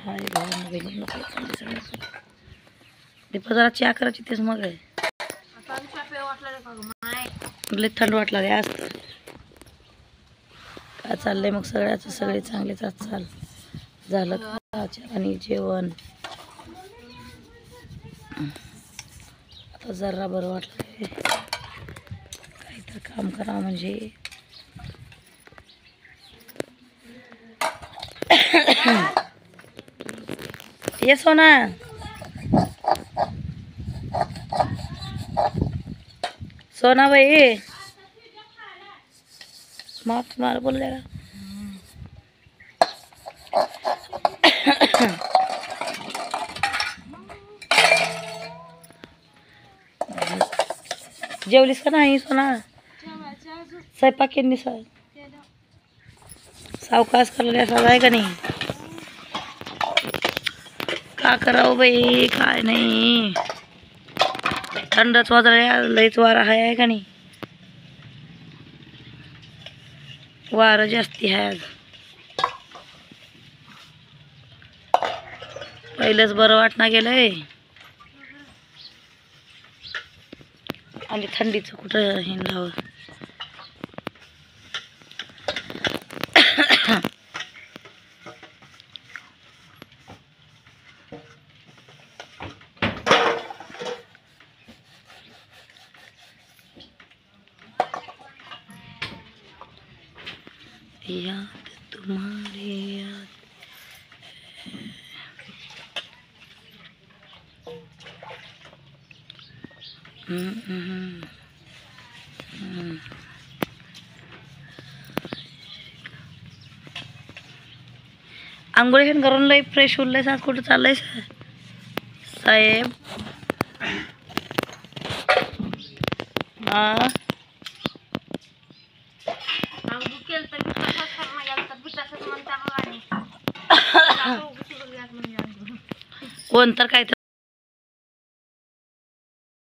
हाय भाऊ बहिणी दीपा जरा चहा करायची तेच मग आहे लय थंड वाटला रे आज तर काय चाललंय मग सगळ्याचं सगळे चांगलेच चाल झालं का आणि जेवण आता जरा बरं वाटलं काहीतरी काम करावं म्हणजे ये सोना सोना भाई माँ तुम्हारा बोल देगा जेवलीस का नाही सोना स्वयंपाक केली सर सावकाश करले असा आहे का नाही का करावं बाई काय नाही थंडच वाजल्या लईच वारा आहे का नाही वारं जास्ती आहे आज पहिलंच बरं वाटणं गेलंय आणि थंडीचं कुठं हिंडावं याद तुम्हारी याद आंघोळी करून लई फ्रेश होऊन लय कुठं चाललंय साहेब कोण तर काय